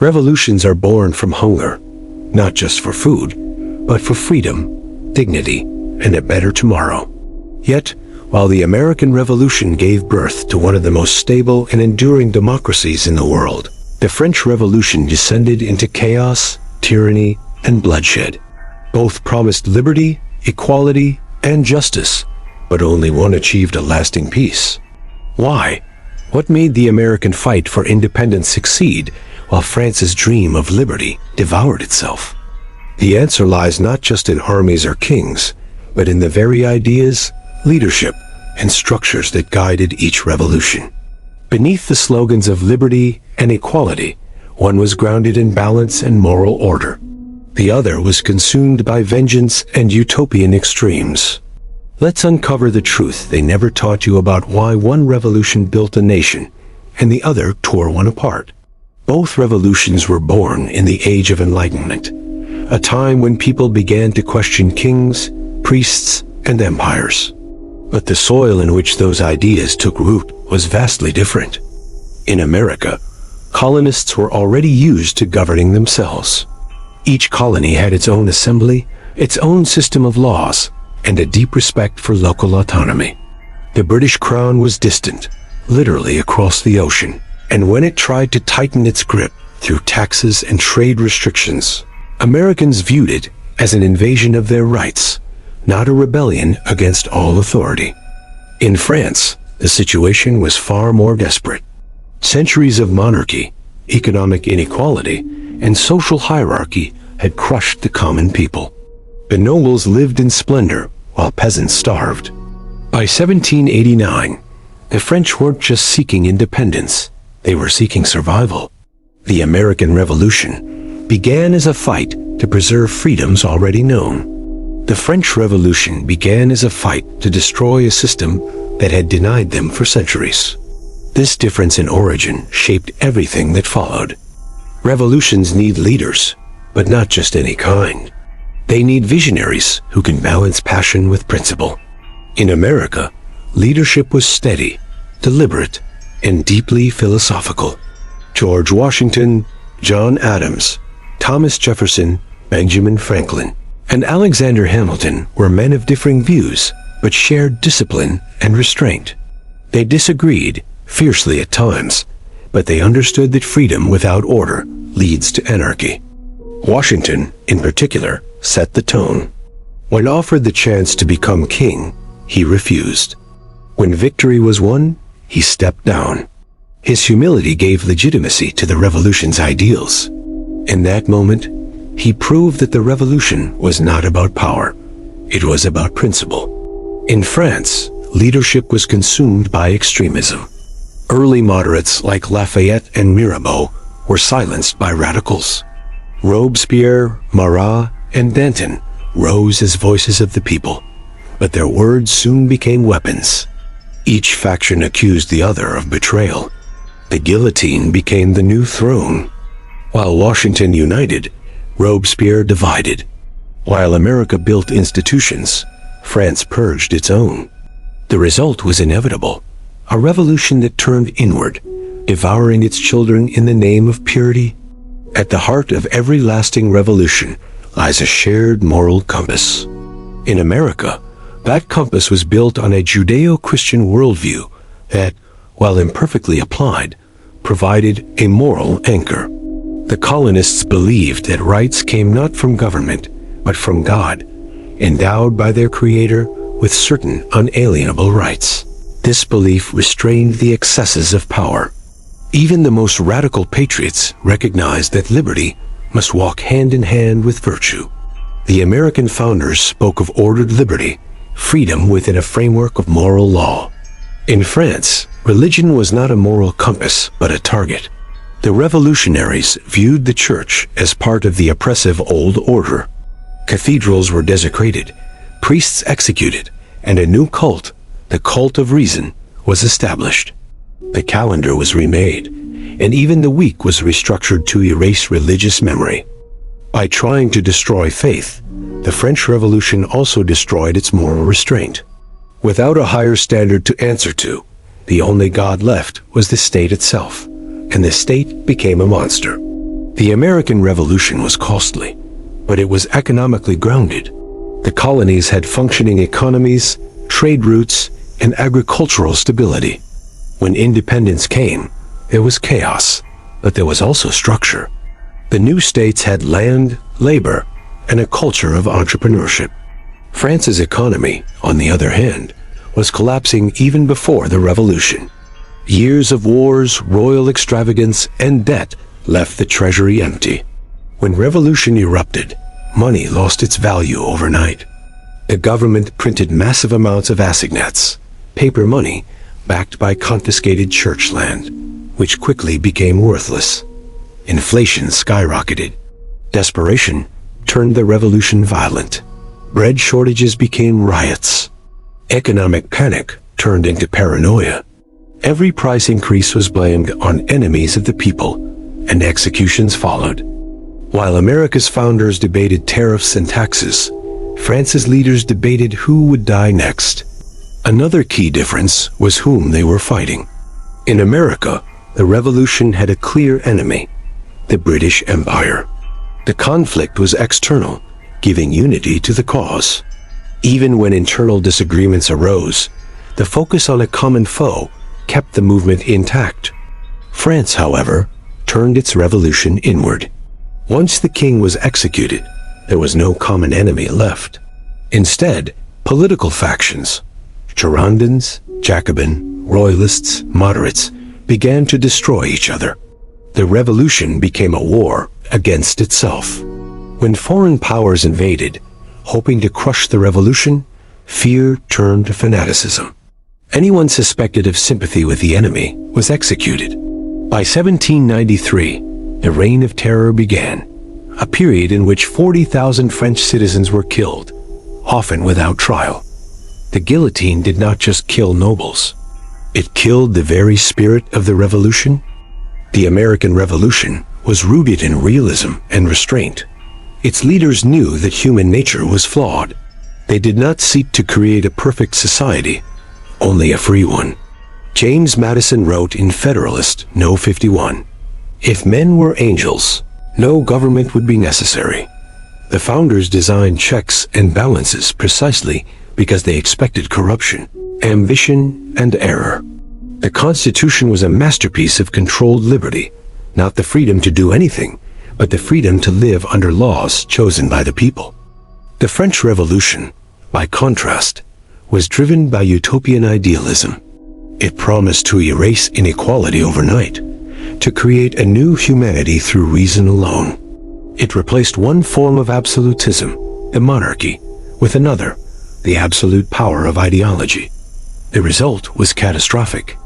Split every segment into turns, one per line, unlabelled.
Revolutions are born from hunger, not just for food, but for freedom, dignity, and a better tomorrow. Yet, while the American Revolution gave birth to one of the most stable and enduring democracies in the world, the French Revolution descended into chaos, tyranny, and bloodshed. Both promised liberty, equality, and justice, but only one achieved a lasting peace. Why? What made the American fight for independence succeed while France's dream of liberty devoured itself? The answer lies not just in armies or kings, but in the very ideas, leadership, and structures that guided each revolution. Beneath the slogans of liberty and equality, one was grounded in balance and moral order. The other was consumed by vengeance and utopian extremes. Let's uncover the truth they never taught you about why one revolution built a nation and the other tore one apart. Both revolutions were born in the Age of Enlightenment, a time when people began to question kings, priests, and empires. But the soil in which those ideas took root was vastly different. In America, colonists were already used to governing themselves. Each colony had its own assembly, its own system of laws, and a deep respect for local autonomy. The British Crown was distant, literally across the ocean, and when it tried to tighten its grip through taxes and trade restrictions, Americans viewed it as an invasion of their rights, not a rebellion against all authority. In France, the situation was far more desperate. Centuries of monarchy, economic inequality, and social hierarchy had crushed the common people. The nobles lived in splendor while peasants starved. By 1789, the French weren't just seeking independence, they were seeking survival. The American Revolution began as a fight to preserve freedoms already known. The French Revolution began as a fight to destroy a system that had denied them for centuries. This difference in origin shaped everything that followed. Revolutions need leaders, but not just any kind. They need visionaries who can balance passion with principle. In America, leadership was steady, deliberate, and deeply philosophical. George Washington, John Adams, Thomas Jefferson, Benjamin Franklin, and Alexander Hamilton were men of differing views, but shared discipline and restraint. They disagreed, fiercely at times, but they understood that freedom without order leads to anarchy. Washington, in particular, set the tone. When offered the chance to become king, he refused. When victory was won, he stepped down. His humility gave legitimacy to the revolution's ideals. In that moment, he proved that the revolution was not about power. It was about principle. In France, leadership was consumed by extremism. Early moderates like Lafayette and Mirabeau were silenced by radicals. Robespierre, Marat, and Danton rose as voices of the people, but their words soon became weapons. Each faction accused the other of betrayal. The guillotine became the new throne. While Washington united, Robespierre divided. While America built institutions, France purged its own. The result was inevitable, a revolution that turned inward, devouring its children in the name of purity. At the heart of every lasting revolution lies a shared moral compass. In America, that compass was built on a Judeo-Christian worldview that, while imperfectly applied, provided a moral anchor. The colonists believed that rights came not from government, but from God, endowed by their Creator with certain unalienable rights. This belief restrained the excesses of power. Even the most radical patriots recognized that liberty must walk hand in hand with virtue. The American founders spoke of ordered liberty, freedom within a framework of moral law. In France, religion was not a moral compass, but a target. The revolutionaries viewed the church as part of the oppressive old order. Cathedrals were desecrated, priests executed, and a new cult, the cult of reason, was established. The calendar was remade, and even the week was restructured to erase religious memory. By trying to destroy faith, the French Revolution also destroyed its moral restraint. Without a higher standard to answer to, the only God left was the state itself, and the state became a monster. The American Revolution was costly, but it was economically grounded. The colonies had functioning economies, trade routes, and agricultural stability. When independence came, there was chaos, but there was also structure. The new states had land, labor, and a culture of entrepreneurship. France's economy, on the other hand, was collapsing even before the revolution. Years of wars, royal extravagance, and debt left the treasury empty. When revolution erupted, money lost its value overnight. The government printed massive amounts of assignats, paper money, backed by confiscated church land, which quickly became worthless. Inflation skyrocketed. Desperation turned the revolution violent. Bread shortages became riots. Economic panic turned into paranoia. Every price increase was blamed on enemies of the people, and executions followed. While America's founders debated tariffs and taxes, France's leaders debated who would die next. Another key difference was whom they were fighting. In America, the revolution had a clear enemy, the British Empire. The conflict was external, giving unity to the cause. Even when internal disagreements arose, the focus on a common foe kept the movement intact. France, however, turned its revolution inward. Once the king was executed, there was no common enemy left. Instead, political factions, Girondins, Jacobin, Royalists, moderates, began to destroy each other. The revolution became a war against itself. When foreign powers invaded, hoping to crush the revolution, fear turned to fanaticism. Anyone suspected of sympathy with the enemy was executed. By 1793, the Reign of Terror began, a period in which 40,000 French citizens were killed, often without trial. The guillotine did not just kill nobles. It killed the very spirit of the revolution. The American Revolution was rooted in realism and restraint. Its leaders knew that human nature was flawed. They did not seek to create a perfect society, only a free one. James Madison wrote in Federalist No. 51, "If men were angels, no government would be necessary." The founders designed checks and balances precisely because they expected corruption, ambition, and error. The Constitution was a masterpiece of controlled liberty, not the freedom to do anything, but the freedom to live under laws chosen by the people. The French Revolution, by contrast, was driven by utopian idealism. It promised to erase inequality overnight, to create a new humanity through reason alone. It replaced one form of absolutism, the monarchy, with another, the absolute power of ideology. The result was catastrophic.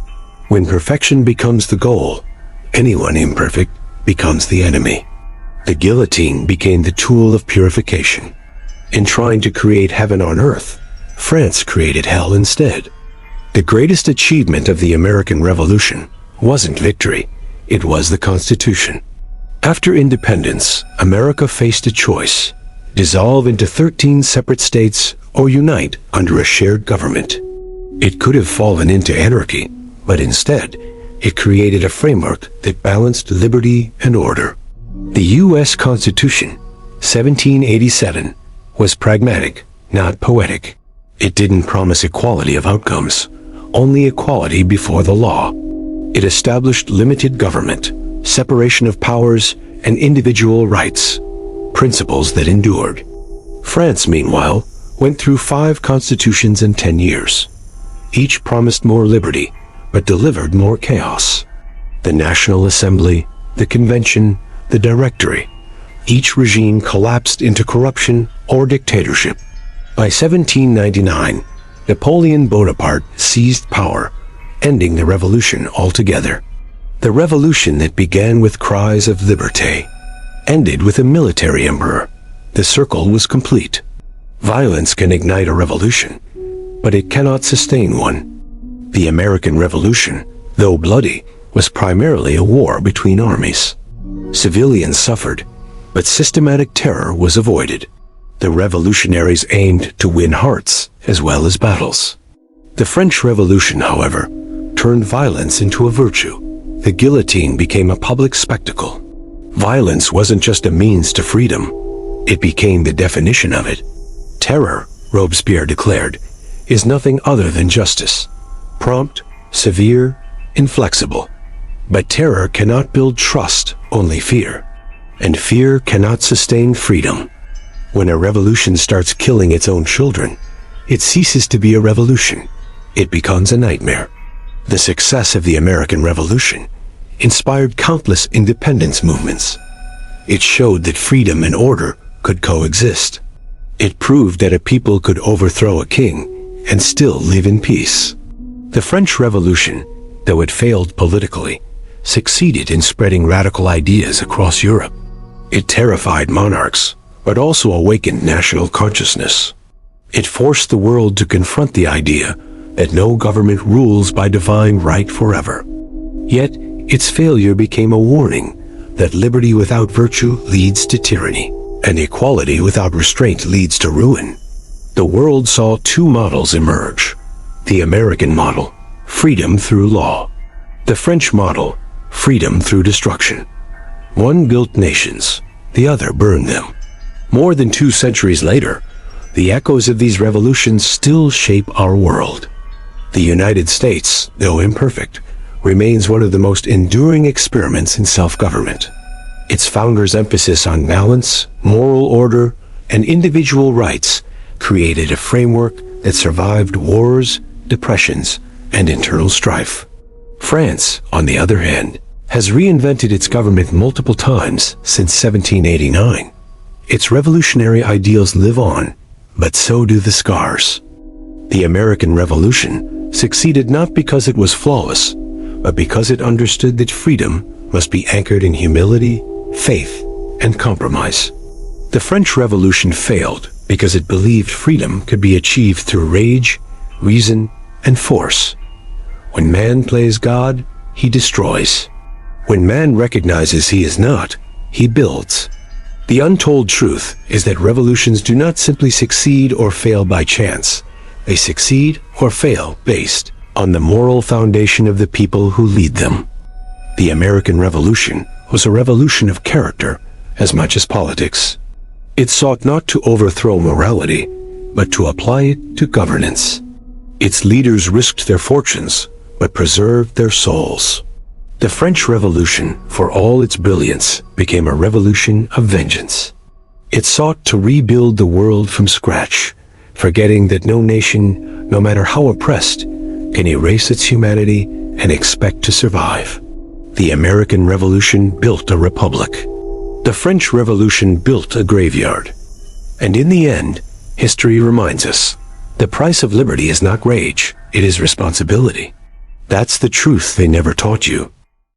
When perfection becomes the goal, anyone imperfect becomes the enemy. The guillotine became the tool of purification. In trying to create heaven on earth, France created hell instead. The greatest achievement of the American Revolution wasn't victory, it was the Constitution. After independence, America faced a choice: dissolve into 13 separate states or unite under a shared government. It could have fallen into anarchy, but instead, it created a framework that balanced liberty and order. The U.S. Constitution, 1787, was pragmatic, not poetic. It didn't promise equality of outcomes, only equality before the law. It established limited government, separation of powers, and individual rights, principles that endured. France, meanwhile, went through 5 constitutions in 10 years. Each promised more liberty, but delivered more chaos. The National Assembly, the Convention, the Directory. Each regime collapsed into corruption or dictatorship. By 1799, Napoleon Bonaparte seized power, ending the revolution altogether. The revolution that began with cries of liberté ended with a military emperor. The circle was complete. Violence can ignite a revolution, but it cannot sustain one. The American Revolution, though bloody, was primarily a war between armies. Civilians suffered, but systematic terror was avoided. The revolutionaries aimed to win hearts as well as battles. The French Revolution, however, turned violence into a virtue. The guillotine became a public spectacle. Violence wasn't just a means to freedom. It became the definition of it. Terror, Robespierre declared, is nothing other than justice. Prompt, severe, inflexible. But terror cannot build trust, only fear. And fear cannot sustain freedom. When a revolution starts killing its own children, it ceases to be a revolution. It becomes a nightmare. The success of the American Revolution inspired countless independence movements. It showed that freedom and order could coexist. It proved that a people could overthrow a king and still live in peace. The French Revolution, though it failed politically, succeeded in spreading radical ideas across Europe. It terrified monarchs, but also awakened national consciousness. It forced the world to confront the idea that no government rules by divine right forever. Yet, its failure became a warning that liberty without virtue leads to tyranny, and equality without restraint leads to ruin. The world saw two models emerge. The American model, freedom through law. The French model, freedom through destruction. One built nations, the other burned them. More than 2 centuries later, the echoes of these revolutions still shape our world. The United States, though imperfect, remains one of the most enduring experiments in self-government. Its founders' emphasis on balance, moral order, and individual rights created a framework that survived wars, depressions, and internal strife. France, on the other hand, has reinvented its government multiple times since 1789. Its revolutionary ideals live on, but so do the scars. The American Revolution succeeded not because it was flawless, but because it understood that freedom must be anchored in humility, faith, and compromise. The French Revolution failed because it believed freedom could be achieved through rage, reason, and force. When man plays God, he destroys. When man recognizes he is not, he builds. The untold truth is that revolutions do not simply succeed or fail by chance. They succeed or fail based on the moral foundation of the people who lead them. The American Revolution was a revolution of character as much as politics. It sought not to overthrow morality, but to apply it to governance. Its leaders risked their fortunes, but preserved their souls. The French Revolution, for all its brilliance, became a revolution of vengeance. It sought to rebuild the world from scratch, forgetting that no nation, no matter how oppressed, can erase its humanity and expect to survive. The American Revolution built a republic. The French Revolution built a graveyard. And in the end, history reminds us, the price of liberty is not rage, it is responsibility. That's the truth they never taught you.